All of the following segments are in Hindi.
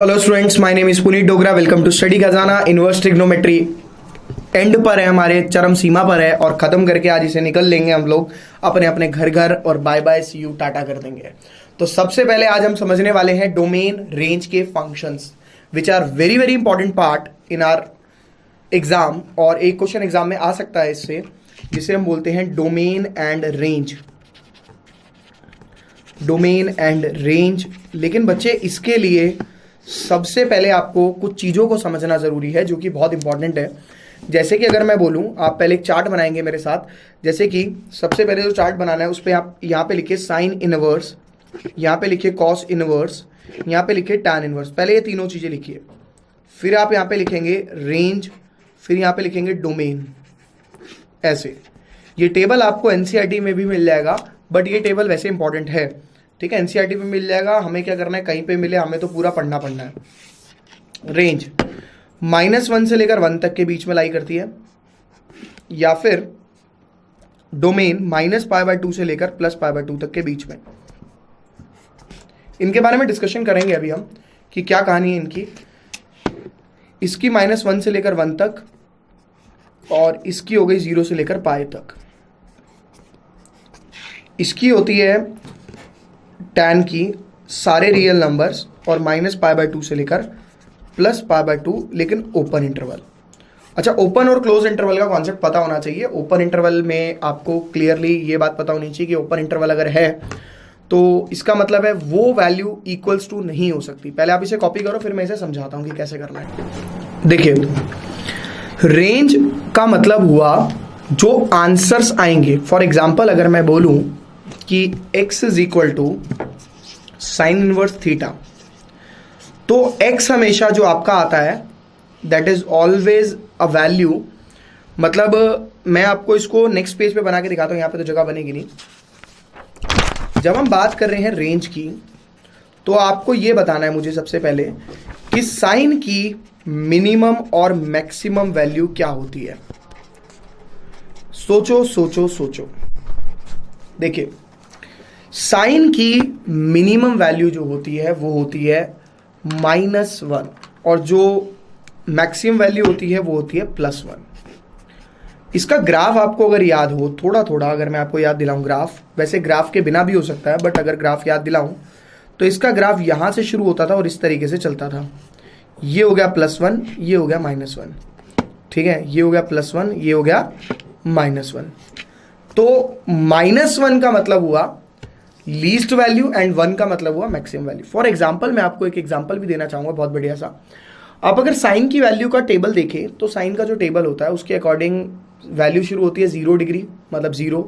Hello students, my name is Puneet Dogra. Welcome to study Khazana. Inverse trigonometry end पर है, हमारे चरम सीमा पर है और खत्म करके आज इसे निकल लेंगे हम लोग अपने अपने घर घर और bye bye see you tata कर देंगे। तो सबसे पहले आज हम समझने वाले हैं डोमेन रेंज के functions which are very very important part in our exam. और एक क्वेश्चन एग्जाम में आ सकता है इससे, जिसे हम बोलते हैं domain and range. Domain and range. लेकिन बच्चे, इसके लिए सबसे पहले आपको कुछ चीज़ों को समझना ज़रूरी है जो कि बहुत इंपॉर्टेंट है। जैसे कि अगर मैं बोलूँ, आप पहले एक चार्ट बनाएंगे मेरे साथ। जैसे कि सबसे पहले जो चार्ट बनाना है उस पर आप यहाँ पे लिखिए साइन इनवर्स, यहाँ पे लिखिए कॉस इनवर्स, यहाँ पे लिखिए टैन इनवर्स। पहले ये तीनों चीज़ें लिखिए, फिर आप यहाँ पे लिखेंगे रेंज, फिर यहाँ पे लिखेंगे डोमेन। ऐसे ये टेबल आपको एनसीईआरटी में भी मिल जाएगा, बट ये टेबल वैसे इंपॉर्टेंट है, ठीक है। एनसीईआरटी में मिल जाएगा, हमें क्या करना है, कहीं पे मिले हमें तो पूरा पढ़ना है। रेंज -1 से लेकर 1 तक के बीच में लाई करती है, या फिर डोमेन -π/2 से लेकर +π/2 तक के बीच में। इनके बारे में डिस्कशन करेंगे अभी हम कि क्या कहानी है इनकी। इसकी -1 से लेकर 1 तक, और इसकी हो गई 0 से लेकर π तक। इसकी होती है tan की सारे रियल नंबर्स और -π/2 से लेकर +π/2, लेकिन ओपन इंटरवल। अच्छा, ओपन और क्लोज इंटरवल का कॉन्सेप्ट पता होना चाहिए। ओपन इंटरवल में आपको क्लियरली ये बात पता होनी चाहिए कि ओपन इंटरवल अगर है तो इसका मतलब है वो वैल्यू इक्वल्स टू नहीं हो सकती। पहले आप इसे कॉपी करो, फिर मैं इसे समझाता हूं कि कैसे करना है। देखिए, रेंज का मतलब हुआ जो आंसर्स आएंगे। फॉर एग्जाम्पल अगर मैं बोलूं कि x is equal to sine inverse theta, तो x हमेशा जो आपका आता है that is always a value. मतलब मैं आपको इसको नेक्स्ट पेज पे बना के दिखाता हूं, यहां पे तो जगह बनेगी नहीं। जब हम बात कर रहे हैं रेंज की, तो आपको यह बताना है मुझे सबसे पहले कि साइन की मिनिमम और मैक्सिमम वैल्यू क्या होती है। सोचो सोचो सोचो। देखिए, साइन की मिनिमम वैल्यू जो होती है वो होती है -1, और जो मैक्सिमम वैल्यू होती है वो होती है +1। इसका ग्राफ आपको अगर याद हो, थोड़ा थोड़ा अगर मैं आपको याद दिलाऊं ग्राफ, वैसे ग्राफ के बिना भी हो सकता है, बट अगर ग्राफ याद दिलाऊं तो इसका ग्राफ यहां से शुरू होता था और इस तरीके से चलता था। ये हो गया +1, ये हो गया -1, ठीक है। ये हो गया +1, ये हो गया -1। तो -1 का मतलब हुआ लीस्ट वैल्यू एंड 1 का मतलब हुआ मैक्सिमम वैल्यू। फॉर एग्जाम्पल मैं आपको एक एग्जाम्पल भी देना चाहूंगा, बहुत बढ़िया सा। आप अगर साइन की वैल्यू का टेबल देखें तो साइन का जो टेबल होता है उसके अकॉर्डिंग वैल्यू शुरू होती है 0 डिग्री, मतलब 0,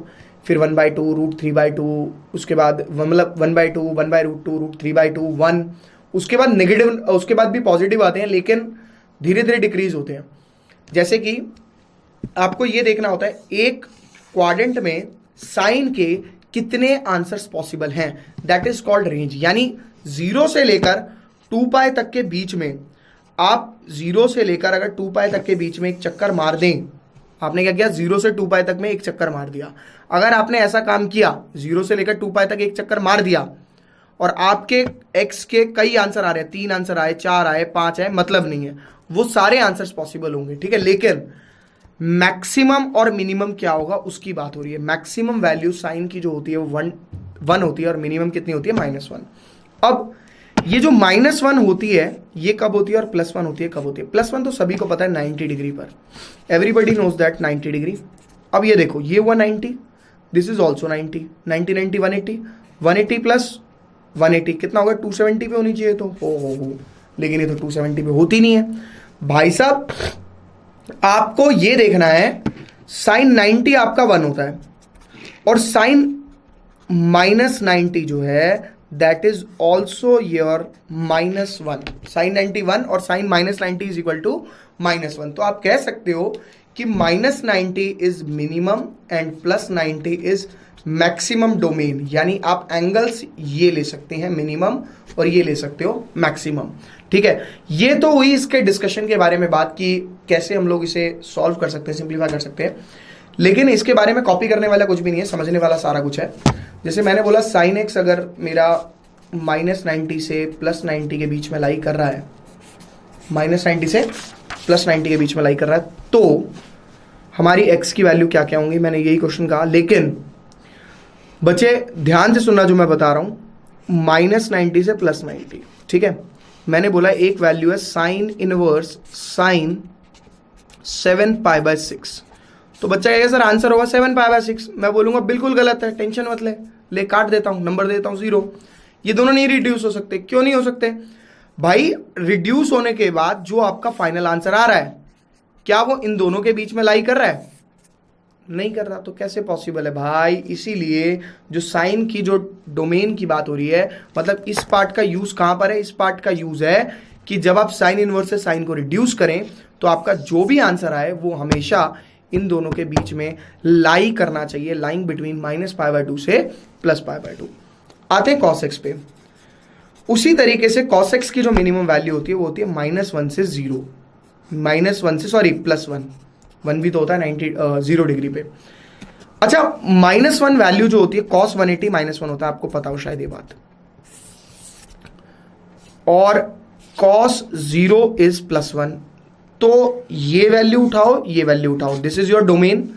फिर 1/2, √3/2, उसके बाद मतलब 1/2, 1/√2, √3/2, 1, उसके बाद नेगेटिव, उसके बाद भी पॉजिटिव आते हैं, लेकिन धीरे धीरे डिक्रीज होते हैं। जैसे कि आपको ये देखना होता है एक क्वाड्रेंट में साइन के कितने आंसर्स पॉसिबल हैं, दैट इज कॉल्ड रेंज। यानी 0 से लेकर 2π तक के बीच में, आप 0 से लेकर अगर 2π तक के बीच में एक चक्कर मार दें, आपने क्या किया, 0 से 2π तक में एक चक्कर मार दिया। अगर आपने ऐसा काम किया, 0 से लेकर 2π तक एक चक्कर मार दिया, और आपके x के कई आंसर आ रहे हैं, 3 आंसर आए, 4 आए, 5 आए, मतलब नहीं है, वो सारे आंसर्स पॉसिबल होंगे, ठीक है। लेकिन मैक्सिमम और मिनिमम क्या होगा उसकी बात हो रही है। मैक्सिमम वैल्यू साइन की जो होती है वो 1 होती है, और मिनिमम कितनी होती है, -1। अब ये जो -1 होती है ये कब होती है, और +1 होती है कब होती है। +1 तो सभी को पता है 90 डिग्री पर, एवरीबडी नोज दैट 90 डिग्री। अब ये देखो, ये हुआ 90, दिस इज ऑल्सो 90, 90 90 180, 180 प्लस 180 कितना होगा, 270 पे होनी चाहिए तो हो, लेकिन ये तो 270 पे होती नहीं है भाई साहब। आपको ये देखना है साइन 90 आपका 1 होता है, और साइन -90 जो है that is also your -1। Sine 91 और साइन -90 इज इक्वल टू -1। तो आप कह सकते हो कि -90 is minimum and +90 is maximum domain. यानी आप एंगल्स ये ले सकते हैं मिनिमम, और ये ले सकते हो मैक्सिमम, ठीक है। ये तो हुई इसके डिस्कशन के बारे में बात की, कैसे हम लोग इसे सॉल्व कर सकते हैं, सिंप्लीफाई कर सकते हैं। लेकिन इसके बारे में कॉपी करने वाला कुछ भी नहीं है, समझने वाला सारा कुछ है। जैसे मैंने बोला साइन x अगर मेरा -90 से +90 के बीच में लाई कर रहा है, -90 से +90 के बीच में लाई कर रहा है, तो हमारी x की वैल्यू क्या क्या होंगी, मैंने यही क्वेश्चन कहा। लेकिन बच्चे ध्यान से सुनना जो मैं बता रहा हूं, -90 से +90, ठीक है। मैंने बोला एक वैल्यू है साइन इनवर्स साइन 7π/6, तो बच्चा कहेगा सर आंसर होगा 7π/6। मैं बोलूंगा बिल्कुल गलत है, टेंशन मत ले काट देता हूं, नंबर देता हूं 0। ये दोनों नहीं रिड्यूस हो सकते। क्यों नहीं हो सकते भाई? रिड्यूस होने के बाद जो आपका फाइनल आंसर आ रहा है, क्या वो इन दोनों के बीच में लाई कर रहा है? नहीं कर रहा। तो कैसे पॉसिबल है भाई? इसीलिए जो साइन की जो डोमेन की बात हो रही है, मतलब इस पार्ट का यूज कहां पर है? इस पार्ट का यूज है कि जब आप साइन इनवर्स से साइन को रिड्यूस करें तो आपका जो भी आंसर आए वो हमेशा इन दोनों के बीच में लाई करना चाहिए, लाइंग बिटवीन -π/2 से +π/2। आते हैं cos x पे। उसी तरीके से cos x की जो मिनिमम वैल्यू होती है वो होती है -1 से 0, -1 से +1, 1 भी तो होता है 0 डिग्री पे। अच्छा, -1 वैल्यू जो होती है cos 180 -1 होता है, आपको पता हो शायद ये बात। और cos 0 इज +1, तो ये वैल्यू उठाओ, ये वैल्यू उठाओ, दिस इज योर डोमेन।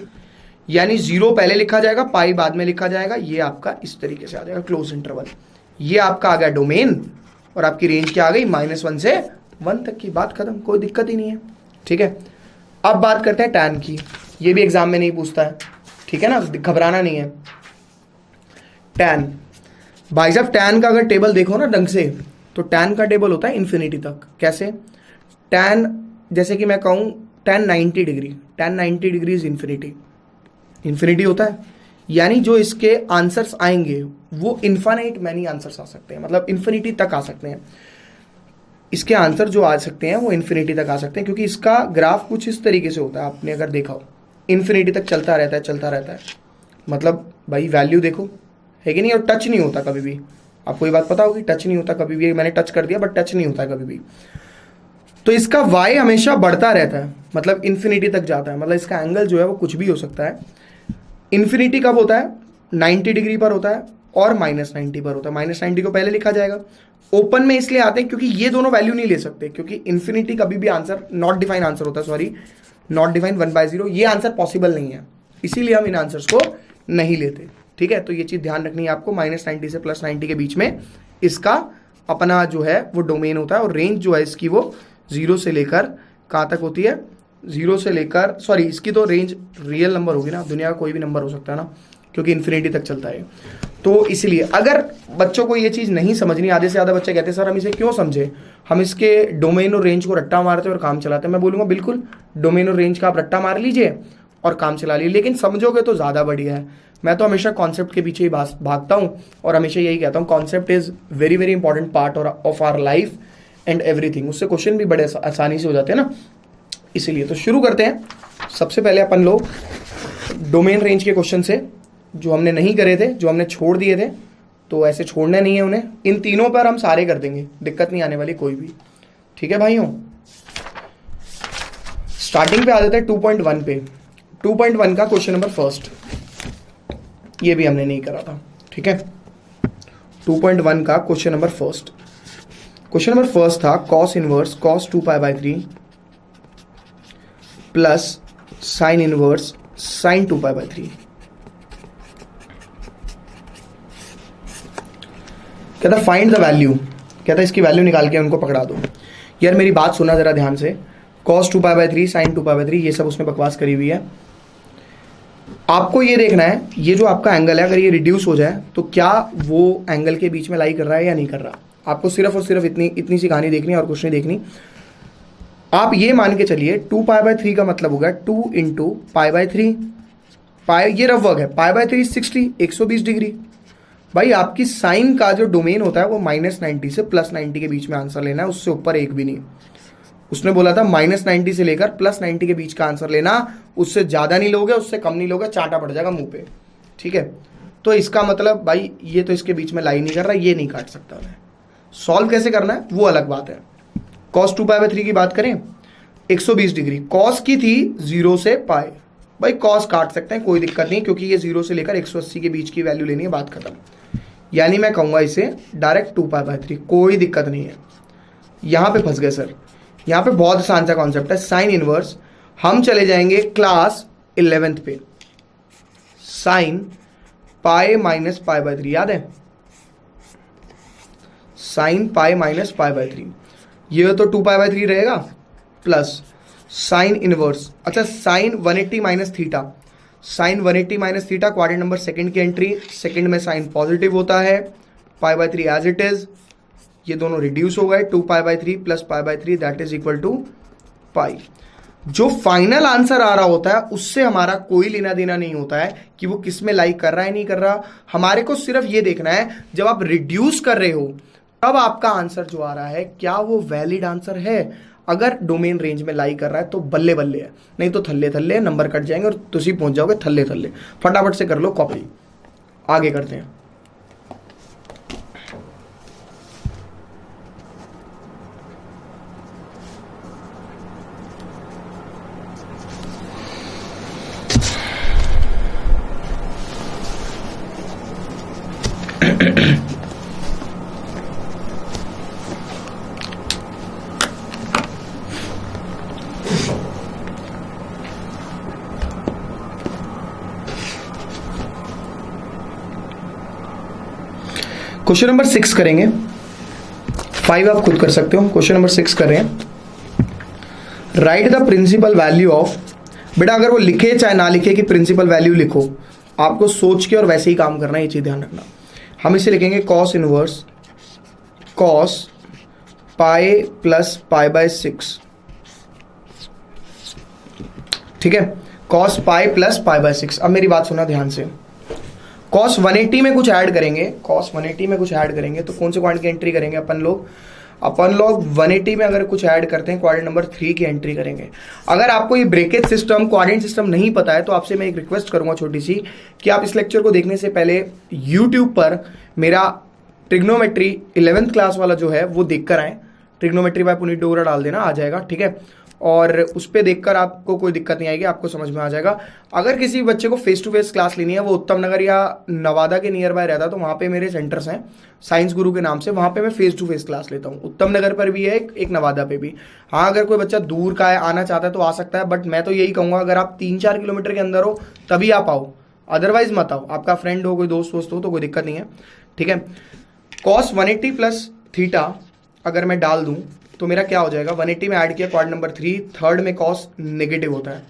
यानी 0 पहले लिखा जाएगा, पाई बाद में लिखा जाएगा, ये आपका इस तरीके से आ जाएगा क्लोज इंटरवल। ये आपका आ गया डोमेन और आपकी रेंज क्या आ गई? -1 से 1 तक की। बात खत्म, कोई दिक्कत ही नहीं है, ठीक है। अब बात करते हैं टैन की। ये भी एग्जाम में नहीं पूछता है, ठीक है ना, घबराना नहीं है। टैन, भाई साहब टैन का अगर टेबल देखो ना ढंग से, तो टैन का टेबल होता है इन्फिनिटी तक। कैसे? टैन, जैसे कि मैं कहूं tan 90 degree, tan 90 degree is infinity होता है। यानी जो इसके आंसर्स आएंगे वो इन्फाइनाइट मैनी आंसर्स आ सकते हैं, मतलब इन्फिनिटी तक आ सकते हैं। इसके आंसर जो आ सकते हैं वो इन्फिनिटी तक आ सकते हैं, क्योंकि इसका ग्राफ कुछ इस तरीके से होता है, आपने अगर देखा हो, इन्फिनिटी तक चलता रहता है, चलता रहता है। मतलब भाई वैल्यू देखो, है कि नहीं, और टच नहीं होता कभी भी। आपको ये बात पता होगी, टच नहीं होता कभी भी। मैंने टच कर दिया बट टच नहीं होता कभी भी। तो इसका y हमेशा बढ़ता रहता है, मतलब इन्फिनिटी तक जाता है। मतलब इसका एंगल जो है वो कुछ भी हो सकता है। इन्फिनिटी कब होता है? 90 डिग्री पर होता है और -90 पर होता है। -90 को पहले लिखा जाएगा। ओपन में इसलिए आते हैं क्योंकि ये दोनों वैल्यू नहीं ले सकते, क्योंकि इन्फिनिटी कभी भी आंसर नॉट डिफाइन आंसर होता है, सॉरी नॉट डिफाइन 1/0, ये आंसर पॉसिबल नहीं है, इसीलिए हम इन आंसर्स को नहीं लेते, ठीक है। तो ये चीज ध्यान रखनी है आपको। -90 से +90 के बीच में इसका अपना जो है वो डोमेन होता है, और रेंज जो है इसकी वो 0 से लेकर कहाँ तक होती है? 0 से लेकर, सॉरी इसकी तो रेंज रियल नंबर होगी ना, दुनिया का कोई भी नंबर हो सकता है ना, क्योंकि इन्फिनिटी तक चलता है। तो इसलिए अगर बच्चों को ये चीज़ नहीं समझनी, आधे से ज़्यादा बच्चे कहते हैं सर हम इसे क्यों समझे, हम इसके डोमेन और रेंज को रट्टा मारते और काम चलाते हैं। मैं बोलूँगा बिल्कुल डोमेन और रेंज का आप रट्टा मार लीजिए और काम चला लीजिए, लेकिन समझोगे तो ज़्यादा बढ़िया है। मैं तो हमेशा कॉन्सेप्ट के पीछे ही भागता हूँ और हमेशा यही कहता हूँ, concept is very very important part of our life and everything. उससे क्वेश्चन भी बड़े आसानी से हो जाते हैं ना, इसीलिए। तो शुरू करते हैं। सबसे पहले अपन लोग डोमेन रेंज के क्वेश्चन से, जो हमने नहीं करे थे, जो हमने छोड़ दिए थे, तो ऐसे छोड़ने नहीं है उन्हें। इन तीनों पर हम सारे कर देंगे, दिक्कत नहीं आने वाली कोई भी, ठीक है भाइयों। स्टार्टिंग पे आ जाते हैं 2.1 पे। 2.1 का क्वेश्चन नंबर फर्स्ट, ये भी हमने नहीं करा था, ठीक है। 2.1 का question number first, question number first था cos inverse cos 2π/3 plus sine inverse sine 2π/3। कहता फाइंड द वैल्यू, कहता इसकी वैल्यू निकाल के उनको पकड़ा दो। यार मेरी बात सुना जरा ध्यान से, cos 2π/3 साइन 2π/3 ये सब उसने बकवास करी हुई है। आपको ये देखना है, ये जो आपका एंगल है अगर ये रिड्यूस हो जाए तो क्या वो एंगल के बीच में लाई कर रहा है या नहीं कर रहा। आपको सिर्फ और सिर्फ इतनी सी कहानी देखनी है और कुछ नहीं देखनी। आप ये मान के चलिए 2π/3 का मतलब होगा 2 × π/3, पाई ये रफ वर्क है, π/3 60 120 डिग्री। भाई आपकी साइन का जो डोमेन होता है वो -90 से +90 के बीच में आंसर लेना है, उससे ऊपर एक भी नहीं। उसने बोला था -90 से लेकर +90 के बीच का आंसर लेना, उससे ज़्यादा नहीं लोगे, उससे कम नहीं लोगे, चांटा पड़ जाएगा मुंह पे, ठीक है। तो इसका मतलब भाई ये तो इसके बीच में लाई नहीं कर रहा, ये नहीं काट सकता मैं। सॉल्व कैसे करना है वो अलग बात है। cos 2π/3 की बात करें 120 डिग्री, cos की थी 0 से पाई, भाई cos काट सकते हैं कोई दिक्कत नहीं, क्योंकि ये 0 से लेकर 180 के बीच की वैल्यू लेनी है, बात खत्म। यानी मैं कहूंगा इसे डायरेक्ट 2π/3, कोई दिक्कत नहीं है। यहां पे फंस गए सर, यहां पे बहुत आसान सा कॉन्सेप्ट है, साइन इनवर्स। हम चले जाएंगे क्लास 11th पे, साइन पाई माइनस π/3, याद है, साइन पाई माइनस π/3, ये तो 2π/3 रहेगा, प्लस साइन इनवर्स। अच्छा, sine 180 minus theta, sine 180 minus theta quadrant number second की एंट्री, सेकंड में साइन पॉजिटिव होता है, π/3 एज इट इज, ये दोनों रिड्यूस हो गए, 2π/3 plus π/3 that is equal to pi. जो फाइनल आंसर आ रहा होता है उससे हमारा कोई लेना देना नहीं होता है कि वो किस में लाइक कर रहा है नहीं कर रहा। हमारे को सिर्फ ये देखना है जब आप रिड्यूस कर रहे हो तब आपका आंसर जो आ रहा है क्या वो वैलिड आंसर है। अगर डोमेन रेंज में लाई कर रहा है तो बल्ले बल्ले है, नहीं तो थल्ले थल्ले नंबर कट जाएंगे और तुसी पहुंच जाओगे थल्ले थल्ले। फटाफट से कर लो कॉपी, आगे करते हैं। क्वेश्चन नंबर 6 करेंगे, 5 आप खुद कर सकते हो। क्वेश्चन नंबर 6 करें, write the principal value of. बेटा अगर वो लिखे चाहे ना लिखे कि प्रिंसिपल वैल्यू लिखो, आपको सोच के और वैसे ही काम करना है, ये चीज ध्यान रखना। हम इसे लिखेंगे cos inverse cos pi plus π/6, ठीक है, कॉस पाई प्लस π/6। अब मेरी बात सुना ध्यान से, कॉस 180 में कुछ ऐड करेंगे, कॉस 180 में कुछ ऐड करेंगे तो कौन से क्वाड्रेंट की एंट्री करेंगे अपन लोग 180 में अगर कुछ ऐड करते हैं क्वाड्रेंट नंबर 3 की एंट्री करेंगे। अगर आपको ये ब्रेकेज सिस्टम क्वाड्रेंट सिस्टम नहीं पता है तो आपसे मैं एक रिक्वेस्ट करूंगा छोटी सी, कि आप इस लेक्चर को देखने से पहले यूट्यूब पर मेरा ट्रिग्नोमेट्री 11th क्लास वाला जो है वो देखकर आए। ट्रिग्नोमेट्री बाय पुनीत डोगरा डाल देना, आ जाएगा, ठीक है, और उस पर देखकर आपको कोई दिक्कत नहीं आएगी, आपको समझ में आ जाएगा। अगर किसी बच्चे को फेस टू फेस क्लास लेनी है, वो उत्तम नगर या नवादा के नियर बाय रहता है तो वहाँ पे मेरे सेंटर्स हैं साइंस गुरु के नाम से, वहाँ पे मैं फेस टू फेस क्लास लेता हूँ। उत्तम नगर पर भी है एक नवादा पे भी। हाँ, अगर कोई बच्चा दूर का है आना चाहता है तो आ सकता है, बट मैं तो यही कहूँगा अगर आप 3-4 किलोमीटर के अंदर हो तभी आप आओ, अदरवाइज मत आओ। आपका फ्रेंड हो, कोई दोस्त वोस्त हो तो कोई दिक्कत नहीं है, ठीक है। कॉस 180 प्लस थीटा अगर मैं डाल दूं तो मेरा क्या हो जाएगा, 180 में ऐड किया क्वाड्रेंट नंबर 3, थर्ड में कॉस नेगेटिव होता है,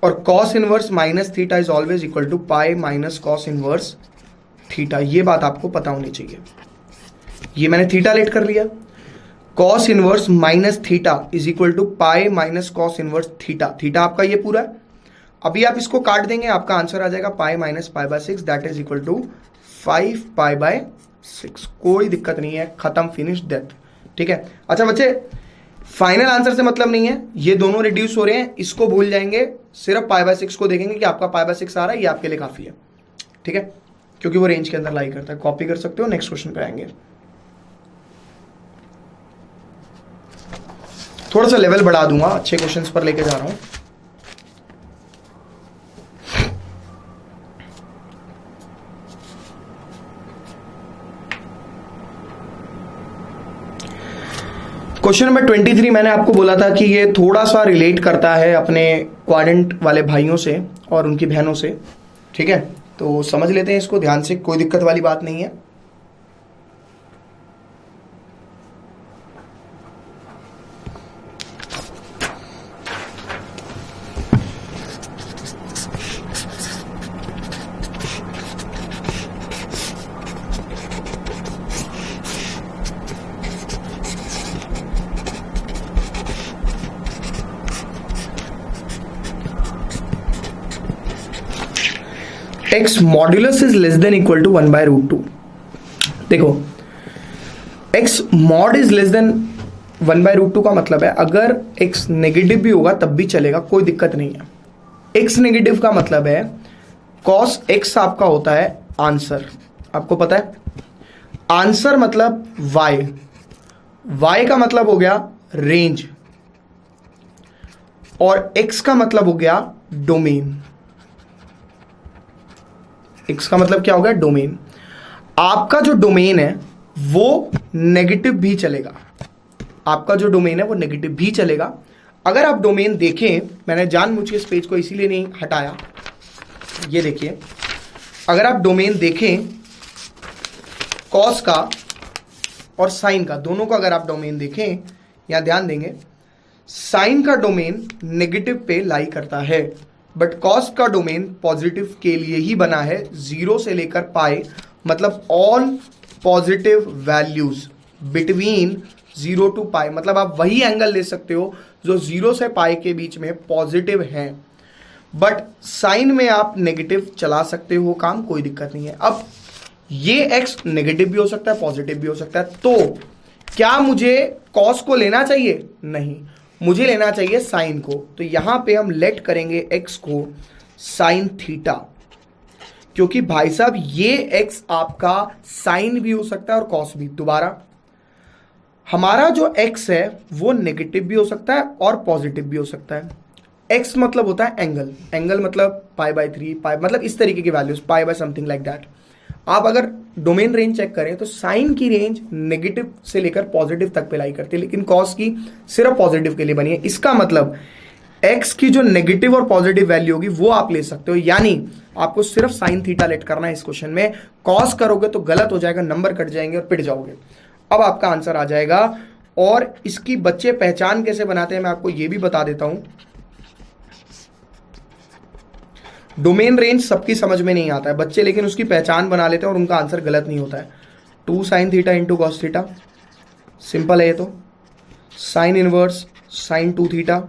और cos inverse minus theta is always equal to pi minus cos inverse theta. ये बात आपको पता होनी चाहिए। ये मैंने थीटा लेट कर लिया, cos inverse minus theta is equal to pi minus cos inverse theta. Theta आपका ये पूरा है। अभी आप इसको काट देंगे, आपका आंसर आ जाएगा pi minus π/6 that is equal to 5π/6। कोई दिक्कत नहीं है, खत्म, फिनिश, डेथ, ठीक है। अच्छा बच्चे, फाइनल आंसर से मतलब नहीं है, ये दोनों रिड्यूस हो रहे हैं, इसको भूल जाएंगे, सिर्फ π/6 को देखेंगे कि आपका π/6 आ रहा है, ये आपके लिए काफी है, ठीक है, क्योंकि वो रेंज के अंदर लाई करता है। कॉपी कर सकते हो, नेक्स्ट क्वेश्चन पे आएंगे। थोड़ा सा लेवल बढ़ा दूंगा, अच्छे क्वेश्चंस पर लेके जा रहा हूं। क्वेश्चन नंबर 23 मैंने आपको बोला था कि ये थोड़ा सा रिलेट करता है अपने क्वाड्रेंट वाले भाइयों से और उनकी बहनों से, ठीक है, तो समझ लेते हैं इसको ध्यान से, कोई दिक्कत वाली बात नहीं है। X modulus is less than equal to 1/√2। देखो, x mod is less than 1/√2 का मतलब है अगर एक्स नेगेटिव भी होगा तब भी चलेगा, कोई दिक्कत नहीं है। एक्स नेगेटिव का मतलब है कॉस एक्स आपका होता है आंसर, आपको पता है आंसर मतलब वाई, वाई का मतलब हो गया रेंज, और एक्स का मतलब हो गया डोमेन। एक्स का मतलब क्या होगा, डोमेन। आपका जो डोमेन है वो नेगेटिव भी चलेगा, आपका जो डोमेन है वो नेगेटिव भी चलेगा। अगर आप डोमेन देखें, मैंने जानबूझ के इस पेज को इसीलिए नहीं हटाया, ये देखिए, अगर आप डोमेन देखें कॉस का और साइन का, दोनों का अगर आप डोमेन देखें, यहां ध्यान देंगे, साइन का डोमेन नेगेटिव पे लाई करता है, बट कॉस का डोमेन पॉजिटिव के लिए ही बना है, 0 से लेकर पाई, मतलब all positive values between 0 to pi, मतलब आप वही एंगल ले सकते हो जो 0 से पाई के बीच में पॉजिटिव है, बट साइन में आप नेगेटिव चला सकते हो काम, कोई दिक्कत नहीं है। अब ये एक्स नेगेटिव भी हो सकता है, पॉजिटिव भी हो सकता है, तो क्या मुझे कॉस को लेना चाहिए? नहीं, मुझे लेना चाहिए साइन को। तो यहां पे हम लेट करेंगे एक्स को साइन थीटा, क्योंकि भाई साहब ये एक्स आपका साइन भी हो सकता है और कॉस भी। दोबारा, हमारा जो एक्स है वो नेगेटिव भी हो सकता है और पॉजिटिव भी हो सकता है। एक्स मतलब होता है एंगल, एंगल मतलब π/3, पाई मतलब इस तरीके की values, pi by something like that. आप अगर डोमेन रेंज चेक करें तो साइन की रेंज नेगेटिव से लेकर पॉजिटिव तक पे लाई करती है, लेकिन कॉस की सिर्फ पॉजिटिव के लिए बनी है। इसका मतलब एक्स की जो नेगेटिव और पॉजिटिव वैल्यू होगी वो आप ले सकते हो, यानी आपको सिर्फ साइन थीटा लेट करना है इस क्वेश्चन में। कॉस करोगे तो गलत हो जाएगा, नंबर कट जाएंगे और पिट जाओगे। अब आपका आंसर आ जाएगा। और इसकी बच्चे पहचान कैसे बनाते हैं मैं आपको ये भी बता देता हूं। डोमेन रेंज सबकी समझ में नहीं आता है बच्चे, लेकिन उसकी पहचान बना लेते हैं और उनका आंसर गलत नहीं होता है। 2 sin theta into cos theta, simple है ये तो। साइन इनवर्स साइन 2 थीटा,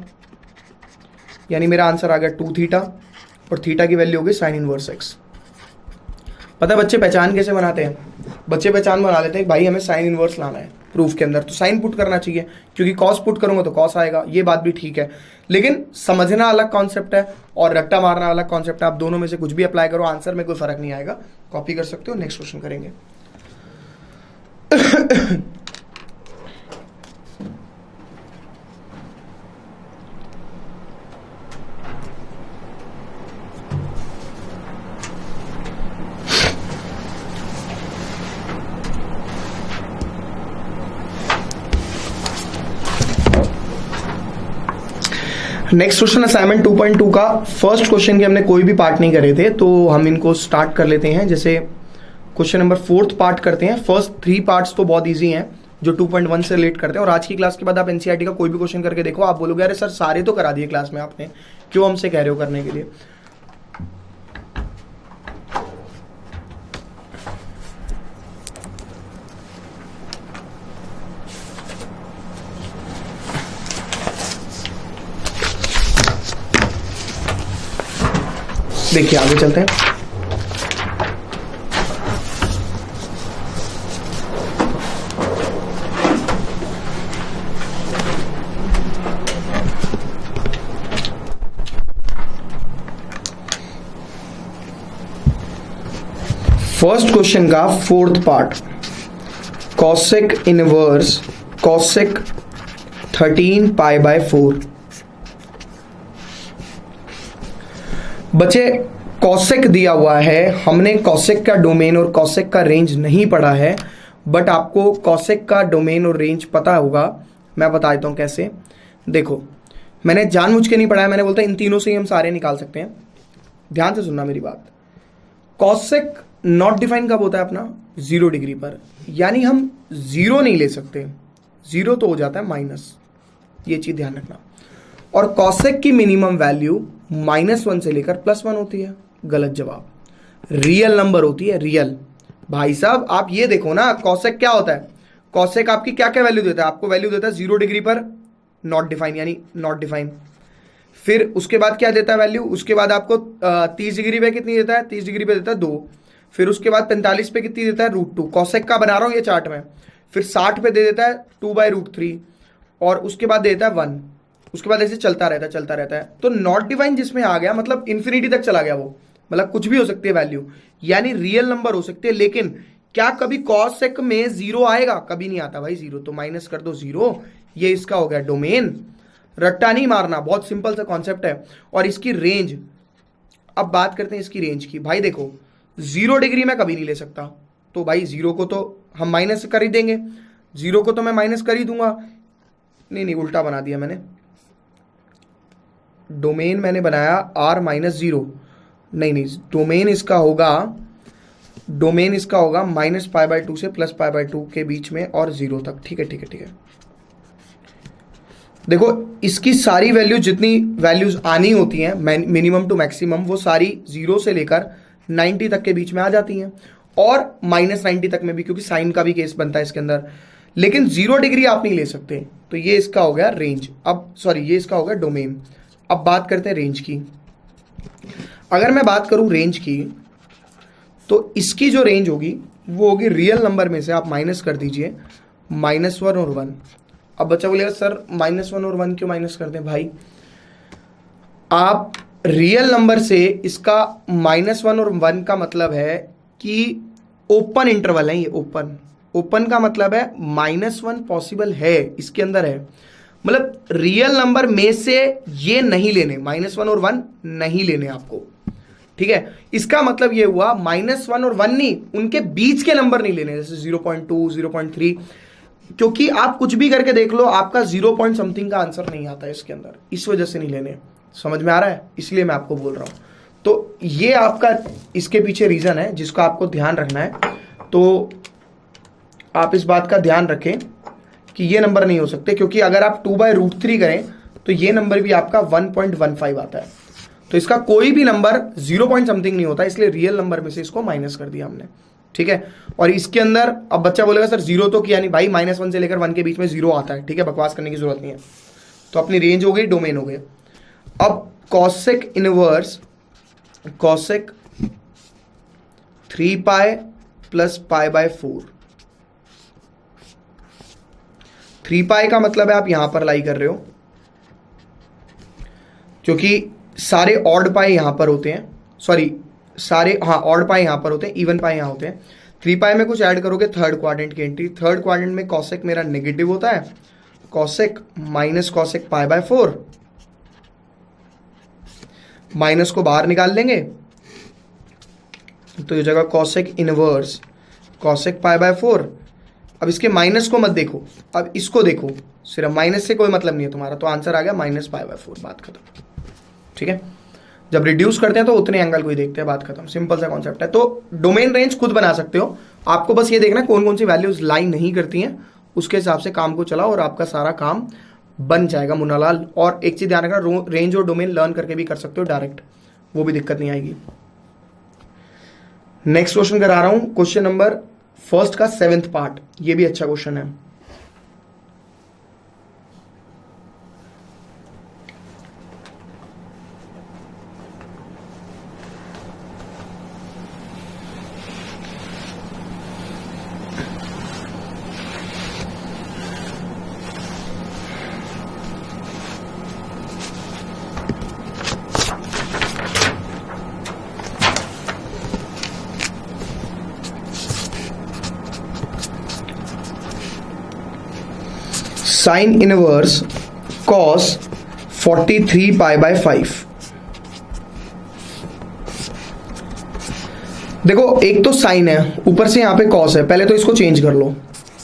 यानी मेरा आंसर आ गया 2 थीटा, और थीटा की वैल्यू होगी साइन इनवर्स एक्स। पता है बच्चे पहचान कैसे बनाते हैं? बच्चे पहचान बना लेते हैं भाई हमें साइन इनवर्स लाना है प्रूफ के अंदर, तो साइन पुट करना चाहिए, क्योंकि कॉस पुट करूंगा तो कॉस आएगा। ये बात भी ठीक है, लेकिन समझना अलग कॉन्सेप्ट है और रट्टा मारना अलग कॉन्सेप्ट है। आप दोनों में से कुछ भी अप्लाई करो, आंसर में कोई फर्क नहीं आएगा। कॉपी कर सकते हो। नेक्स्ट क्वेश्चन करेंगे। नेक्स्ट क्वेश्चन असाइनमेंट 2.2 का फर्स्ट क्वेश्चन के हमने कोई भी पार्ट नहीं करे थे, तो हम इनको स्टार्ट कर लेते हैं। जैसे क्वेश्चन नंबर 4 पार्ट करते हैं। फर्स्ट 3 पार्ट्स तो बहुत इजी हैं जो 2.1 से रिलेट करते हैं, और आज की क्लास के बाद आप एनसीईआरटी का कोई भी क्वेश्चन करके देखो, आप बोलोगे अरे सर सारे तो करा दिए क्लास में आपने, क्यों हमसे कह रहे हो करने के लिए। देखिए आगे चलते हैं। फर्स्ट क्वेश्चन का 4th part, cosec inverse cosec 13 π/4। बच्चे कॉसेक दिया हुआ है, हमने कॉसेक का डोमेन और कॉसेक का रेंज नहीं पढ़ा है, बट आपको कॉसेक का डोमेन और रेंज पता होगा। मैं बता देता हूँ कैसे। देखो मैंने जानबूझ के नहीं पढ़ा है, मैंने बोलता इन तीनों से ही हम सारे निकाल सकते हैं। ध्यान से सुनना मेरी बात। कॉसेक नॉट डिफाइन कब होता है अपना? 0 डिग्री पर, यानी हम 0 नहीं ले सकते, 0 तो हो जाता है माइनस, ये चीज ध्यान रखना। और कॉसेक की मिनिमम वैल्यू -1 से लेकर +1 होती है। गलत जवाब। रियल नंबर होती है, रियल। भाई साहब आप ये देखो ना, कॉसेक क्या होता है? कॉसेक आपकी क्या क्या वैल्यू देता है? आपको वैल्यू देता है 0 डिग्री पर नॉट डिफाइन, यानी नॉट डिफाइन। फिर उसके बाद क्या देता है वैल्यू? उसके बाद आपको 30 डिग्री पे कितनी देता है? 30 डिग्री पे देता है 2। फिर उसके बाद 45 पे कितनी देता है? √2। कॉसेक का बना रहा हूं ये चार्ट में। फिर 60 पे दे देता है 2/√3, और उसके बाद दे देता है 1। उसके बाद ऐसे चलता रहता है। तो नॉट डिफाइन जिसमें आ गया मतलब इन्फिनिटी तक चला गया वो, मतलब कुछ भी हो सकती है वैल्यू, यानी रियल नंबर हो सकती है। लेकिन क्या कभी कॉसेक में 0 आएगा? कभी नहीं आता भाई 0, तो माइनस कर दो 0। ये इसका हो गया डोमेन। रट्टा नहीं मारना, बहुत सिंपल सा कॉन्सेप्ट है। और इसकी रेंज, अब बात करते हैं इसकी रेंज की। भाई देखो 0 डिग्री मैं कभी नहीं ले सकता, तो भाई 0 को तो हम माइनस कर ही देंगे, 0 को तो मैं माइनस कर ही दूंगा। नहीं, उल्टा बना दिया मैंने, डोमेन मैंने बनाया r माइनस 0। नहीं, डोमेन इसका होगा -π/2 से +π/2 के बीच में और 0 तक। ठीक है। देखो इसकी सारी वैल्यू, जितनी वैल्यूज आनी होती हैं मिनिमम टू मैक्सिमम, वो सारी 0 से लेकर 90 तक के बीच में आ जाती हैं, और -90 तक में भी, क्योंकि साइन का भी केस बनता है इसके अंदर। लेकिन 0 डिग्री आप नहीं ले सकते। तो ये इसका हो गया रेंज। अब सॉरी, ये इसका हो गया डोमेन। अब बात करते हैं रेंज की। अगर मैं बात करूं रेंज की, तो इसकी जो रेंज होगी वो होगी रियल नंबर में से आप माइनस कर दीजिए -1 और 1। अब बच्चा बोलेगा सर -1 और 1 क्यों माइनस करते हैं भाई? आप रियल नंबर से इसका -1 और 1 का मतलब है कि ओपन इंटरवल है ये। ओपन का मतलब है -1 पॉसिबल है, इसके अंदर है, मतलब रियल नंबर में से ये नहीं लेने, -1 और 1 नहीं लेने आपको। ठीक है, इसका मतलब ये हुआ -1 और 1 नहीं, उनके बीच के नंबर नहीं लेने, जैसे 0.2, 0.3, क्योंकि आप कुछ भी करके देख लो आपका 0 पॉइंट समथिंग का आंसर नहीं आता है इसके अंदर, इस वजह से नहीं लेने। समझ में आ रहा है? इसलिए मैं आपको बोल रहा हूं। तो ये आपका इसके पीछे रीजन है जिसका आपको ध्यान रखना है। तो आप इस बात का ध्यान रखें कि ये नंबर नहीं हो सकते, क्योंकि अगर आप 2/√3 करें तो ये नंबर भी आपका 1.15 आता है। तो इसका कोई भी नंबर 0 पॉइंट समथिंग नहीं होता, इसलिए रियल नंबर में से इसको माइनस कर दिया हमने। ठीक है, और इसके अंदर अब बच्चा बोलेगा सर 0 तो किया नहीं भाई, -1 से लेकर 1 के बीच में 0 आता है। ठीक है, बकवास करने की जरूरत नहीं है। तो अपनी रेंज हो गई, डोमेन हो गए। अब कॉसेक इनवर्स, कॉसेक 3π + π/4। 3π का मतलब है आप यहां पर लाई कर रहे हो, क्योंकि सारे ऑड पाए यहां पर होते हैं, ऑड पाए यहां पर होते हैं, इवन पाए यहां होते हैं। 3π में कुछ ऐड करोगे थर्ड क्वाड्रेंट की एंट्री। थर्ड क्वाड्रेंट में कॉसेक मेरा नेगेटिव होता है, कॉसेक माइनस कॉसेक π/4, माइनस को बाहर निकाल लेंगे तो ये जगह कॉसेक इनवर्स कॉसेक π/4। अब इसके माइनस को मत देखो, अब इसको देखो, सिर्फ माइनस से कोई मतलब नहीं है तुम्हारा, तो आंसर आ गया -π/4, बात खत्म। ठीक है, जब रिड्यूस करते हैं तो उतने एंगल को ही देखते हैं, बात खत्म। सिंपल सा कॉन्सेप्ट है। तो डोमेन रेंज खुद बना सकते हो, आपको बस ये देखना कौन कौन सी वैल्यूज लाइन नहीं करती हैं, उसके हिसाब से काम को चलाओ और आपका सारा काम बन जाएगा मुन्नालाल। और एक चीज ध्यान रखना, रेंज और डोमेन लर्न करके भी कर सकते हो डायरेक्ट, वो भी दिक्कत नहीं आएगी। नेक्स्ट क्वेश्चन करा रहा हूं, क्वेश्चन नंबर फर्स्ट का 7th पार्ट। ये भी अच्छा क्वेश्चन है। Sine inverse cos 43π/5। देखो एक तो साइन है, ऊपर से यहां पे कॉस है, पहले तो इसको चेंज कर लो।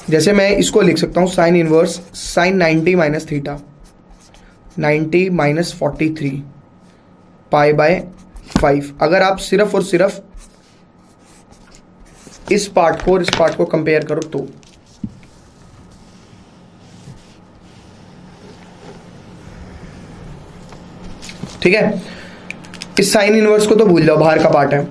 जैसे मैं इसको लिख सकता हूं साइन इनवर्स साइन 90 - थीटा, 90 - 43π/5। अगर आप सिर्फ और सिर्फ इस पार्ट को और इस पार्ट को कंपेयर करो तो ठीक है, इस साइन इनवर्स को तो भूल जाओ, बाहर का पार्ट है।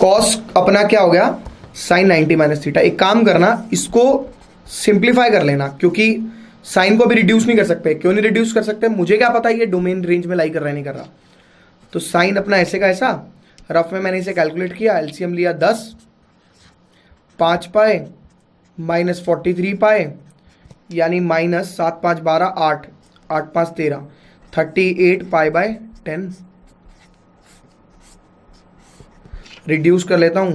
कॉस अपना क्या हो गया, साइन 90 - थीटा। एक काम करना, इसको सिंप्लीफाई कर लेना, क्योंकि साइन को अभी रिड्यूस नहीं कर सकते। क्यों नहीं रिड्यूस कर सकते, मुझे क्या पता ये डोमेन रेंज में लाई कर रहा नहीं कर रहा। तो साइन अपना ऐसे का ऐसा, रफ में मैंने इसे कैलकुलेट किया, एलसीएम लिया 10, 5π - 43π यानी -7 5 12 8, 8 5 13, 38π/10। रिड्यूस कर लेता हूं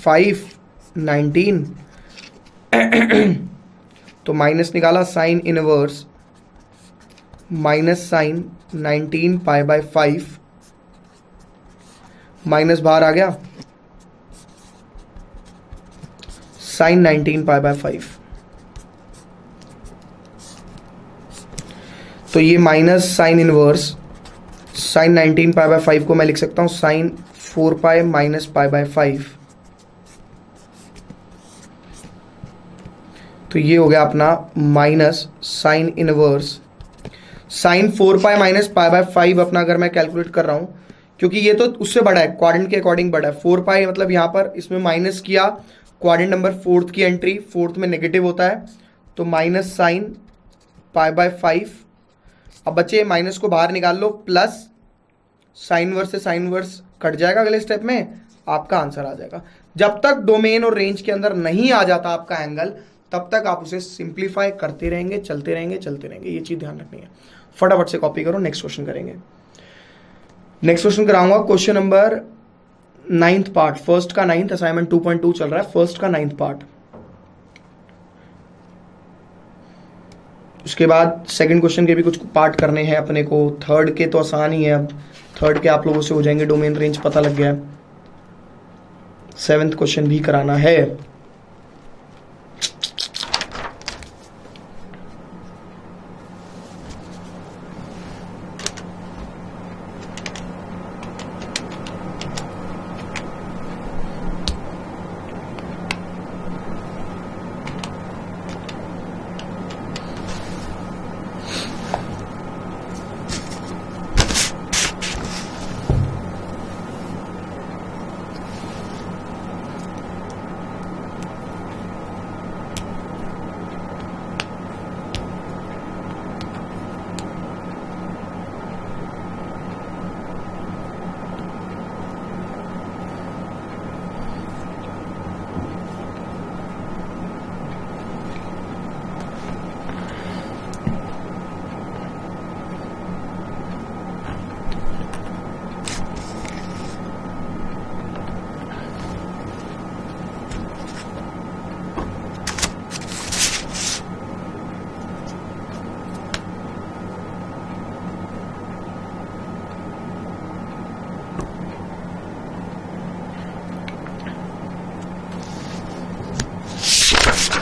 5 19 तो माइनस निकाला, sine inverse minus sine 19π/5, minus बाहर आ गया साइन 19 पाई बाय 5। तो ये minus sine inverse sine 19 pi by 5 को मैं लिख सकता हूं sine 4 pi minus pi by 5। तो ये हो गया अपना minus sine inverse sine 4 pi minus pi by 5 अपना अगर मैं कैलकुलेट कर रहा हूं, क्योंकि ये तो उससे बड़ा है, क्वाड्रेंट के अकॉर्डिंग बड़ा है। 4 पाई मतलब यहां पर इसमें माइनस किया, क्वाड्रेंट नंबर फोर्थ की एंट्री, फोर्थ में नेगेटिव होता है, तो माइनस साइन पाई बाय 5। अब बच्चे माइनस को बाहर निकाल लो, प्लस साइन वर्स से साइन वर्स कट जाएगा, अगले स्टेप में आपका आंसर आ जाएगा। जब तक डोमेन और रेंज के अंदर नहीं आ जाता आपका एंगल, तब तक आप उसे सिंप्लीफाई करते रहेंगे, चलते रहेंगे। ये चीज ध्यान रखनी है। फटाफट से कॉपी करो, नेक्स्ट क्वेश्चन करेंगे। नेक्स्ट क्वेश्चन कराऊंगा question number 9th part, first का 9th असाइनमेंट 2.2 चल रहा है, फर्स्ट का 9th पार्ट। उसके बाद सेकंड क्वेश्चन के भी कुछ पार्ट करने हैं अपने को, थर्ड के तो आसान ही है, अब थर्ड के आप लोगों से हो जाएंगे, डोमेन रेंज पता लग गया है। 7th क्वेश्चन भी कराना है।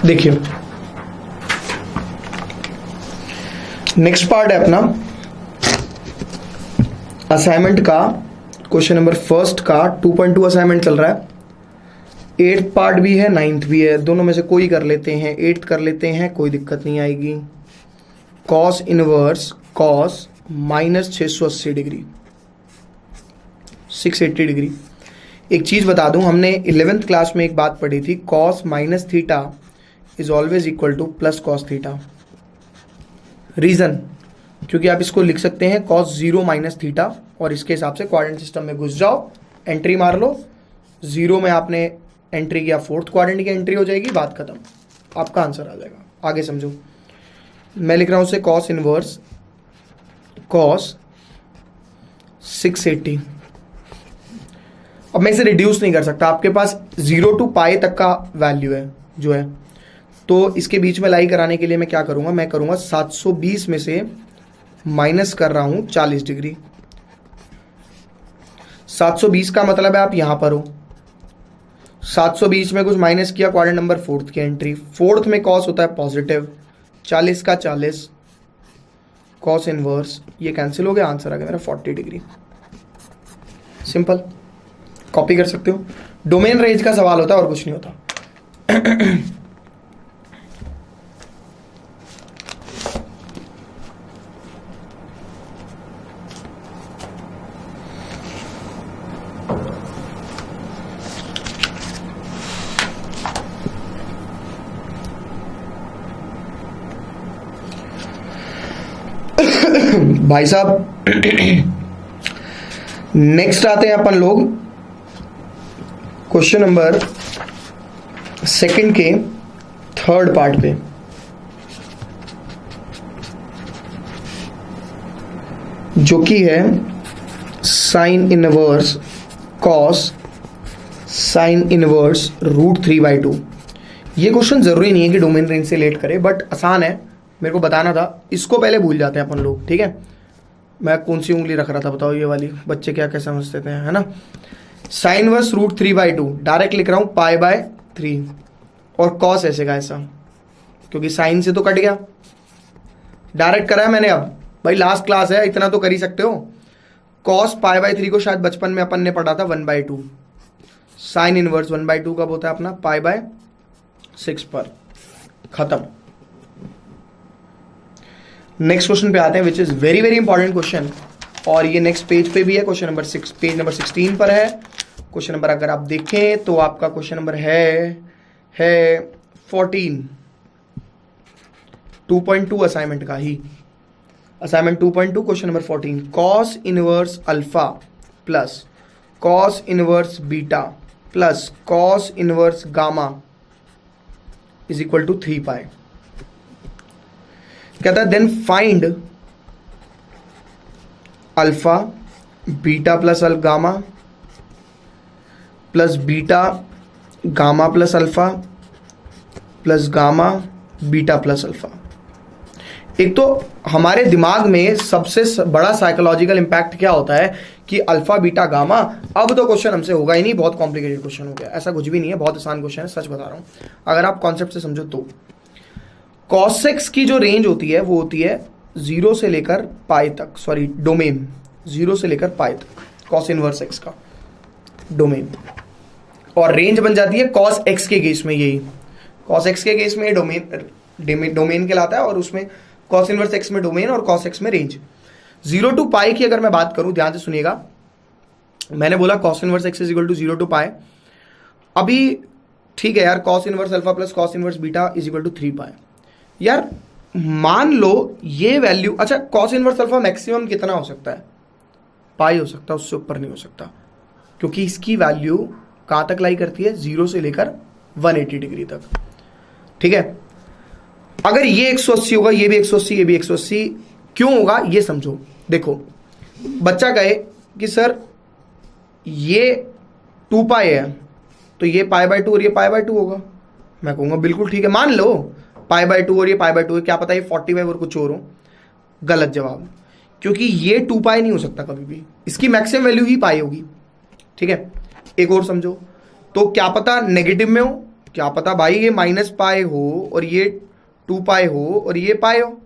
देखिए नेक्स्ट पार्ट है अपना असाइनमेंट का, क्वेश्चन नंबर फर्स्ट का 2.2 असाइनमेंट चल रहा है। 8th पार्ट भी है, 9th भी है, दोनों में से कोई कर लेते हैं। 8th कर लेते हैं, कोई दिक्कत नहीं आएगी। Cos inverse cos minus 680 degree, 680 degree. एक चीज बता दूं, हमने 11th क्लास में एक बात पढ़ी थी, cos minus theta is always equal to plus cos theta. Reason, क्योंकि आप इसको लिख सकते हैं कॉस 0 माइनस थीटा, और इसके हिसाब से क्वाड्रेंट सिस्टम में घुस जाओ, एंट्री मार लो, 0 में आपने एंट्री किया, फोर्थ क्वाड्रेंट की एंट्री हो जाएगी, बात खत्म, आपका आंसर आ जाएगा। आगे समझो, मैं लिख रहा हूं उसे कॉस इनवर्स कॉस 680। अब मैं इसे रिड्यूस नहीं कर सकता, आपके पास 0 to पाई तक का वैल्यू है जो है, तो इसके बीच में लाई कराने के लिए मैं क्या करूंगा, मैं करूंगा 720 में से माइनस कर रहा हूं 40 डिग्री। 720 का मतलब है आप यहां पर हो, 720 में कुछ माइनस किया, क्वाड्रेंट नंबर फोर्थ की एंट्री, फोर्थ में कॉस होता है पॉजिटिव, 40 का 40 कॉस इनवर्स, ये कैंसिल हो गया, आंसर आ गया मेरा 40 डिग्री। सिंपल, कॉपी कर सकते हो। डोमेन रेंज का सवाल होता है और कुछ नहीं होता। भाई साहब नेक्स्ट आते हैं अपन लोग क्वेश्चन नंबर सेकंड के थर्ड पार्ट पे। जो कि है sine inverse cos sine inverse √3/2। ये क्वेश्चन जरूरी नहीं है कि डोमेन रेंज से रिलेट करे, बट आसान है, मेरे को बताना था, इसको पहले भूल जाते हैं अपन लोग, ठीक है। मैं कौन सी उंगली रख रहा था बताओ, ये वाली, बच्चे क्या क्या समझते थे, है ना। साइन वर्स √3/2 डायरेक्ट लिख रहा हूं पाई बाय 3, और कॉस ऐसे का ऐसा, क्योंकि साइन से तो कट गया, डायरेक्ट करा है मैंने। अब भाई लास्ट क्लास है, इतना तो कर ही सकते हो। कॉस π/3 को शायद बचपन में अपन ने पढ़ा था 1/2। साइन इनवर्स 1/2 कब होता है अपना? π/6 पर। खत्म। नेक्स्ट क्वेश्चन पे आते हैं, which is very very important question, और ये नेक्स्ट पेज पे भी है। क्वेश्चन नंबर 6, पेज नंबर 16 पर है। क्वेश्चन नंबर अगर आप देखें तो आपका क्वेश्चन नंबर है 14, 2.2 असाइनमेंट का ही, assignment 2.2 question number 14। Cos inverse alpha plus cos inverse beta plus cos inverse gamma is equal to 3π। कहता है then find alpha beta plus gamma plus beta gamma plus alpha plus gamma beta plus alpha. एक तो हमारे दिमाग में सबसे बड़ा साइकोलॉजिकल इंपैक्ट क्या होता है कि अल्फा बीटा गामा। अब तो क्वेश्चन हमसे होगा ही नहीं, बहुत कॉम्प्लिकेटेड क्वेश्चन हो गया। ऐसा कुछ भी नहीं है, बहुत आसान क्वेश्चन है, सच बता रहा हूं। अगर आप कॉन्सेप्ट से समझो तो cos x की जो रेंज होती है वो होती है 0 से लेकर पाई तक, सॉरी डोमेन 0 से लेकर पाई तक, cos इनवर्स x का डोमेन, और रेंज बन जाती है cos x के केस में। यही cos x के केस में डोमेन कहलाता है, और उसमें cos इनवर्स x में डोमेन और cos x में रेंज। 0 to पाई की अगर मैं बात करूं, ध्यान से सुनिएगा, मैंने बोला cos inverse x is equal to 0 to pi. अभी ठीक है यार, cos inverse alpha plus cos inverse beta is equal to 3π। यार मान लो ये वैल्यू, अच्छा cos इनवर्स अल्फा मैक्सिमम कितना हो सकता है? पाई हो सकता है, उससे ऊपर नहीं हो सकता, क्योंकि इसकी वैल्यू कहां तक लाई करती है? 0 से लेकर 180 डिग्री तक। ठीक है, अगर ये 180 होगा, ये भी 180, ये भी 180, क्यों होगा ये समझो। देखो, बच्चा कहे कि सर ये 2π है, तो ये π/2 और ये π/2 होगा। मैं कहूंगा बिल्कुल ठीक है, मान लो π/2 और ये π/2 है, क्या पता ये 45 और कुछ और हो। गलत जवाब, क्योंकि ये 2π नहीं हो सकता कभी भी, इसकी मैक्सिमम वैल्यू ही पाई होगी। ठीक है, एक और समझो, तो क्या पता नेगेटिव में हो, क्या पता भाई ये -π हो और ये 2π हो और ये पाई हो।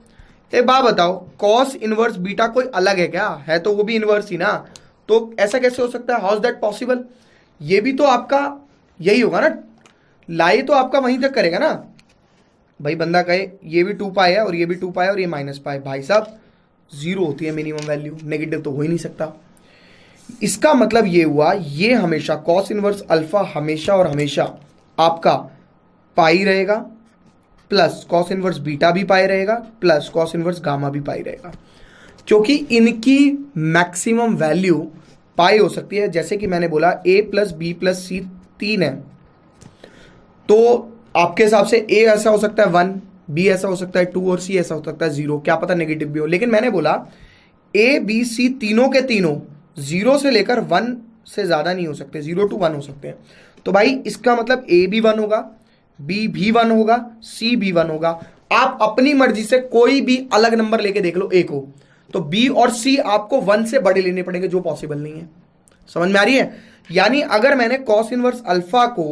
एक बात बताओ, cos इनवर्स बीटा कोई अलग है क्या? है तो वो भी इनवर्स ही ना, तो ऐसा कैसे हो सकता है? How is that possible? ये भी तो आपका यही होगा ना, लाई तो आपका वहीं तक करेगा ना। भाई बंदा कहे ये भी 2π है और ये भी 2π है और ये -π, भाई साहब 0 होती है मिनिमम वैल्यू, नेगेटिव तो हो ही नहीं सकता। इसका मतलब ये हुआ, ये हमेशा cos इनवर्स अल्फा हमेशा और हमेशा आपका पाई रहेगा, प्लस cos इनवर्स बीटा भी पाई रहेगा, प्लस cos इनवर्स गामा भी पाई रहेगा, क्योंकि इनकी मैक्सिमम वैल्यू पाई हो सकती है। जैसे कि मैंने बोला a प्लस बी प्लस सी 3 है, तो आपके हिसाब से a ऐसा हो सकता है 1, b ऐसा हो सकता है 2 और c ऐसा हो सकता है 0, क्या पता नेगेटिव भी हो। लेकिन मैंने बोला a b c तीनों के तीनों 0 से लेकर 1 से ज्यादा नहीं हो सकते, 0 to 1 हो सकते हैं। तो भाई इसका मतलब a भी 1 होगा, b भी 1 होगा, c भी 1 होगा। आप अपनी मर्जी से कोई भी अलग नंबर लेके देख लो a को, तो b और c आपको 1 से बड़े लेने पड़ेंगे, जो पॉसिबल नहीं है। समझ में आ रही है? यानी अगर मैंने cos इनवर्स अल्फा को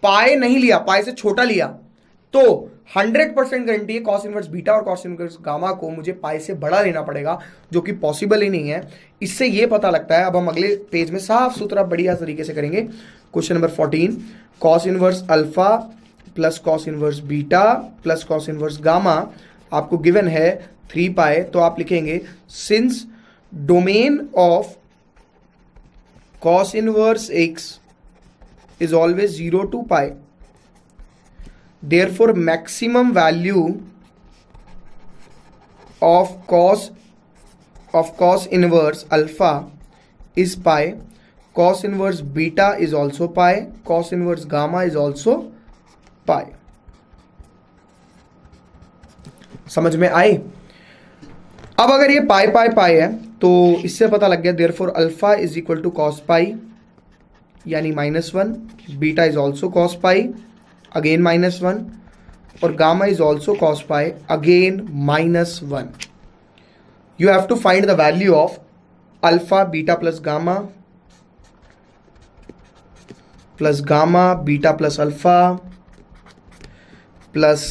पाए नहीं लिया, पाए से छोटा लिया, तो 100% गारंटी है cos इनवर्स बीटा और cos इनवर्स गामा को मुझे पाए से बड़ा लेना पड़ेगा, जो कि पॉसिबल ही नहीं है। इससे ये पता लगता है, अब हम अगले पेज में साफ सुथरा बढ़िया तरीके से करेंगे। Question number 14, cos inverse alpha plus cos inverse beta plus cos inverse gamma आपको गिवन है 3π, तो आप लिखेंगे since domain of cos inverse x is always 0 to π, therefore maximum value of cos inverse alpha is π, cos inverse beta is also π, cos inverse gamma is also π। समझ में आई? अब अगर ये पाई पाई पाई है, तो इससे पता लग गया therefore alpha is equal to cos π, यानी -1, beta is also cos π, again -1, और gamma is also cos π, again -1। You have to find the value of alpha beta plus gamma beta plus alpha plus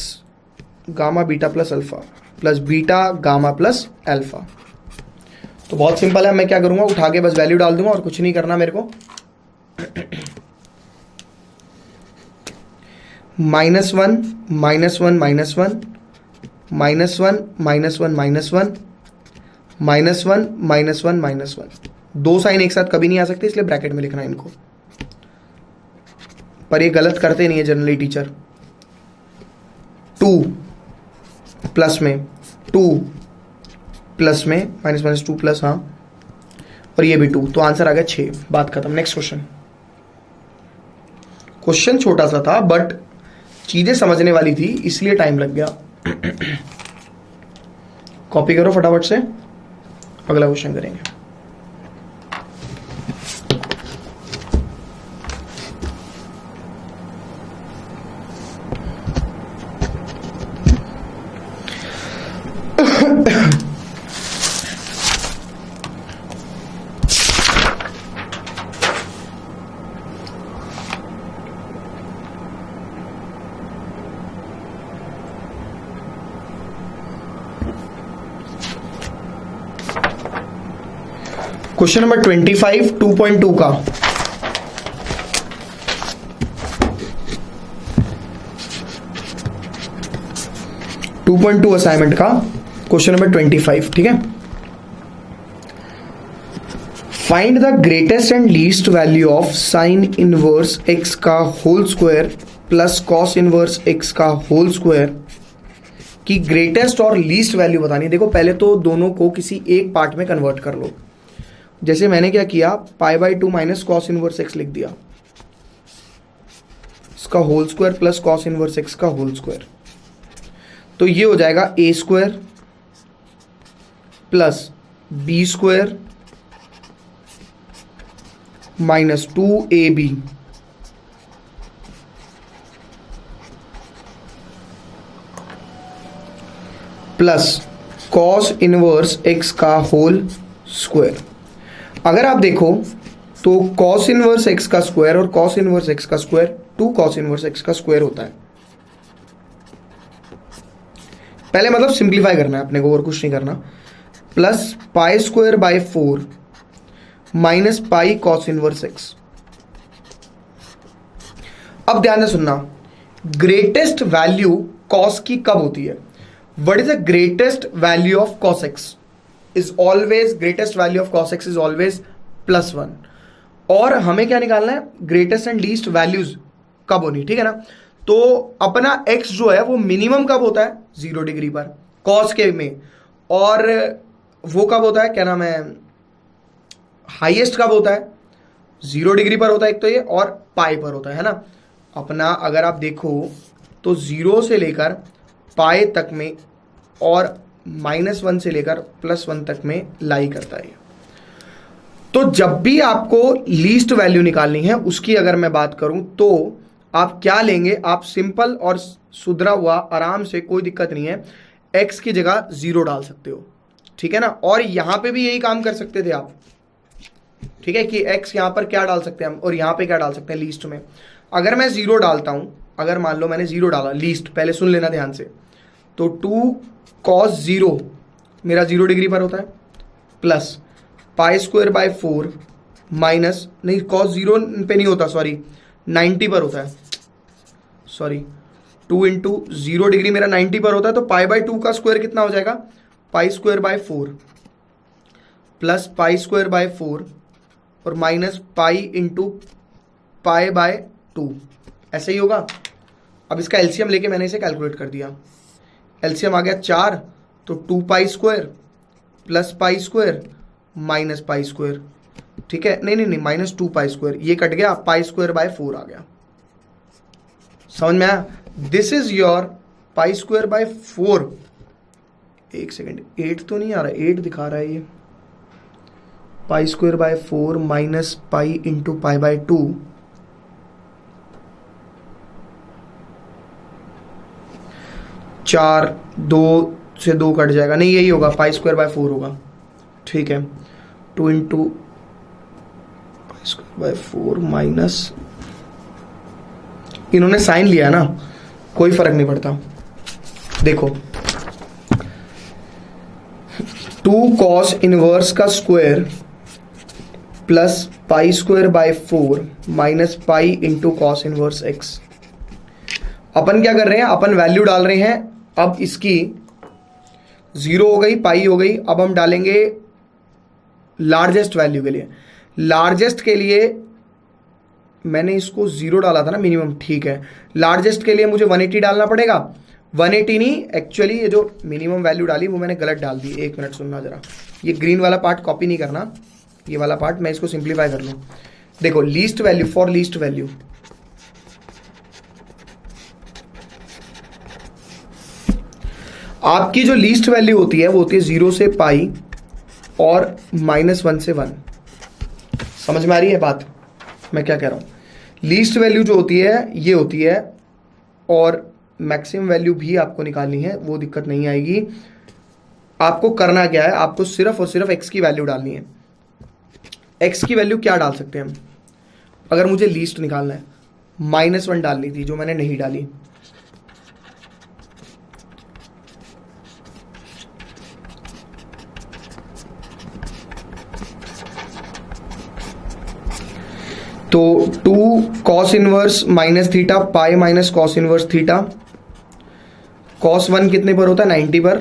gamma beta plus alpha plus beta gamma plus alpha. तो बहुत सिंपल है, मैं क्या करूंगा, उठा के बस वैल्यू डाल दूंगा और कुछ नहीं करना मेरे को। -1 -1 -1 -1 -1 -1 -1 -1 दो साइन एक साथ कभी नहीं आ सकते, इसलिए ब्रैकेट में लिखना है इनको, पर ये गलत करते नहीं है जनरली टीचर। 2 प्लस में 2 प्लस में -2 प्लस, हाँ, और ये भी 2, तो आंसर आ गया 6। बात खत्म। Next question. क्वेश्चन छोटा सा था बट चीजें समझने वाली थी, इसलिए टाइम लग गया। कॉपी करो फटाफट से, अगला क्वेश्चन करेंगे। क्वेश्चन नंबर 25 2.2 का। असाइनमेंट का क्वेश्चन नंबर 25, ठीक है। Find the greatest and least value of sine inverse x का whole square plus cos inverse x का होल स्क्वायर की ग्रेटेस्ट और लीस्ट वैल्यू बतानी। देखो पहले तो दोनों को किसी एक पार्ट में कन्वर्ट कर लो। जैसे मैंने क्या किया, π/2 माइनस कॉस इनवर्स एक्स लिख दिया, इसका whole square plus cos inverse x का होल स्क्वायर, तो ये हो जाएगा a square plus b square minus 2ab plus cos inverse x का होल स्क्वायर। अगर आप देखो तो cos इनवर्स एक्स का स्क्वायर और cos इनवर्स एक्स का स्क्वायर 2 cos इनवर्स एक्स का स्क्वायर होता है। पहले मतलब सिंप्लीफाई करना है अपने को और कुछ नहीं करना। Plus π² 4 minus pi cos inverse x. अब ध्यान से सुनना, ग्रेटेस्ट वैल्यू cos की कब होती है? What is the greatest value of cos x? is always greatest value of cos x is always +1। और हमें क्या निकालना है, ग्रेटेस्ट एंड लीस्ट वैल्यूज कब होनी, ठीक है ना। तो अपना x जो है वो मिनिमम कब होता है, 0 डिग्री पर cos के में, और वो कब होता है, क्या नाम है, हाईएस्ट कब होता है, 0 डिग्री पर होता है एक तो ये, और पाई पर होता है ना। अपना अगर आप देखो तो 0 से लेकर पाई तक में और -1 से लेकर +1 तक में लाई करता है। तो जब भी आपको लीस्ट वैल्यू निकालनी है उसकी अगर मैं बात करूं तो आप क्या लेंगे, आप सिंपल और सुधरा हुआ आराम से, कोई दिक्कत नहीं है, x की जगह 0 डाल सकते हो, ठीक है ना। और यहां पे भी यही काम कर सकते थे आप, ठीक है, कि x यहां पर क्या डाल सकते हैं हम और यहां पे क्या डाल सकते हैं लीस्ट में। अगर मैं 0 डालता हूं, अगर मान लो मैंने 0 डाला लीस्ट, पहले सुन लेना ध्यान से, तो 2 cos 0 मेरा 0 डिग्री पर होता है, प्लस π² 4 माइनस, नहीं cos 0 पे नहीं होता, सॉरी 90 पर होता है, सॉरी 2 इंटू 0 डिग्री मेरा 90 पर होता है, तो π/2 का स्क्वायर कितना हो जाएगा, π² 4 प्लस π² 4 और माइनस पाई इंटू π/2, ऐसे ही होगा। अब इसका एलसीएम लेके मैंने इसे कैलकुलेट कर दिया, एलसीएम आ गया 4, तो 2π² प्लस π² माइनस π², ठीक है, नहीं माइनस 2π², ये कट गया, π² 4 आ गया। समझ में आया? This is your π² 4। एक सेकेंड, 8 तो नहीं आ रहा, 8 दिखा रहा है ये, π² 4 माइनस पाई इंटू π/2, चार, 2 से 2 कट जाएगा, नहीं यही होगा, π² 4 होगा, ठीक है। 2 इंटू π² 4 माइनस, इन्होंने साइन लिया ना, कोई फर्क नहीं पड़ता। देखो 2 cos इनवर्स का square plus pi square by 4 minus pi into cos inverse x. अपन क्या कर रहे हैं, अपन वैल्यू डाल रहे हैं। अब इसकी 0 हो गई, पाई हो गई। अब हम डालेंगे लार्जेस्ट वैल्यू के लिए। लार्जेस्ट के लिए मैंने इसको 0 डाला था ना मिनिमम, ठीक है। लार्जेस्ट के लिए मुझे 180 डालना पड़ेगा। 180 नहीं, एक्चुअली ये जो मिनिमम वैल्यू डाली वो मैंने गलत डाल दी। एक मिनट सुनना जरा, ये ग्रीन वाला पार्ट कॉपी नहीं करना, ये वाला पार्ट मैं इसको सिंप्लीफाई कर लूं। देखो least value, for least value आपकी जो लीस्ट वैल्यू होती है वो होती है 0 से पाई और -1 से 1। समझ में आ रही है बात मैं क्या कह रहा हूं? लीस्ट वैल्यू जो होती है ये होती है, और मैक्सिमम वैल्यू भी आपको निकालनी है, वो दिक्कत नहीं आएगी। आपको करना क्या है, आपको सिर्फ और सिर्फ x की वैल्यू डालनी है। x की वैल्यू क्या डाल सकते हैं हम? अगर मुझे लीस्ट निकालना है, -1 डालनी थी जो मैंने नहीं डाली। तो 2 cos inverse minus theta pi minus cos inverse theta. cos 1 कितने पर होता है? 90 पर।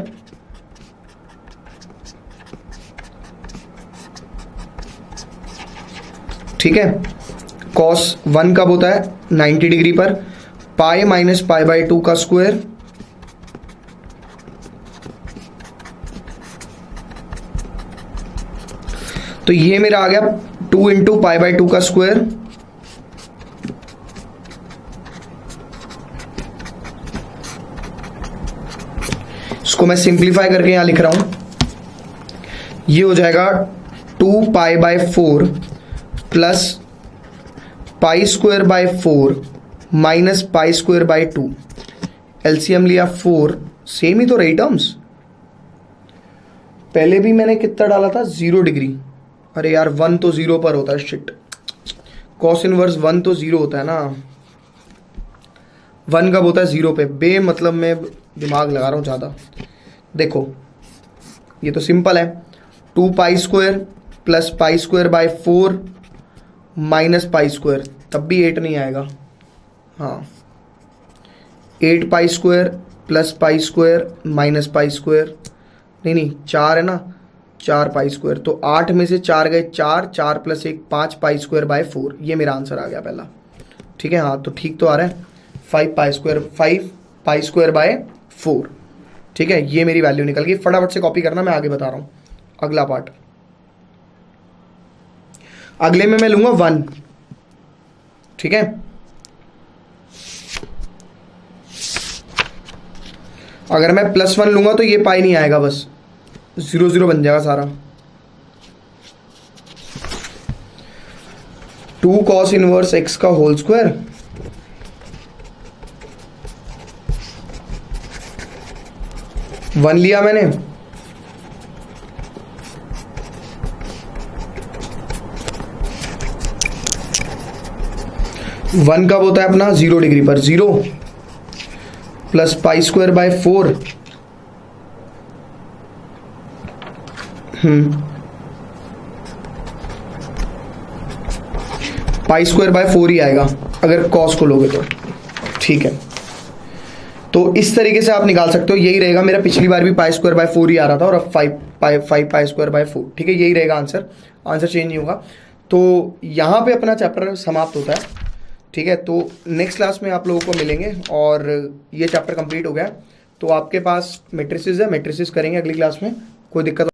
ठीक है, cos 1 कब होता है? 90 डिग्री पर। पाई माइनस पाई बाई 2 का स्क्वायर, तो ये मेरा आ गया 2 इंटू पाई बाई 2 का स्क्वायर। इसको मैं सिंप्लीफाई करके यहां लिख रहा हूं, ये हो जाएगा 2 pi by 4 plus pi square by 4 minus pi square bye 2। LCM लिया 4, सेम ही तो रही टर्म्स। पहले भी मैंने कितना डाला था? 0 डिग्री। अरे यार 1 तो 0 पर होता है, शिट। कॉस इनवर्स 1 तो 0 होता है ना, 1 कब होता है? 0 पे। बे मतलब मैं दिमाग लगा रहा हूं ज्यादा। देखो ये तो सिंपल है, 2 pi square plus pi square by 4 minus pi square, तब भी 8 नहीं आएगा। हाँ, 8 pi square plus pi square minus pi square, नहीं 4 है ना, 4 पाई स्क्वायर। तो 8 में से 4 गए 4, 4 प्लस 1 5 पाई स्क्वायर बाय 4। ये मेरा आंसर आ गया पहला। ठीक है, हाँ तो ठीक तो आ रहा है। 5 पाई स्क्वायर बाय 4। ठीक है, ये मेरी वैल्यू निकल गई। फटाफट से कॉपी करना, मैं आगे बता रहा हूं। अगला पार्ट, अगले में मैं लूंगा 1। ठीक है, अगर मैं +1 लूंगा तो ये पाई नहीं आएगा, बस 0 0 बन जाएगा सारा। 2 cos इनवर्स x का होल स्क्वायर, वन लिया मैंने, वन कब होता है अपना? 0 डिग्री पर। 0 plus pi square by 4, pi square by 4 ही आएगा अगर कॉस को लोगे तो। ठीक है, तो इस तरीके से आप निकाल सकते हो। यही रहेगा मेरा, पिछली बार भी पाई स्क्वायर बाय 4 ही आ रहा था और अब 5 पाई स्क्वायर बाय 4। ठीक है, यही रहेगा आंसर, आंसर चेंज नहीं होगा। तो यहाँ पे अपना चैप्टर समाप्त होता है। ठीक है, तो नेक्स्ट क्लास में आप लोगों को मिलेंगे और ये चैप्टर कंप्लीट हो गया। तो आपके पास मैट्रिसेस है, मैट्रिसेस करेंगे अगली क्लास में। कोई दिक्कत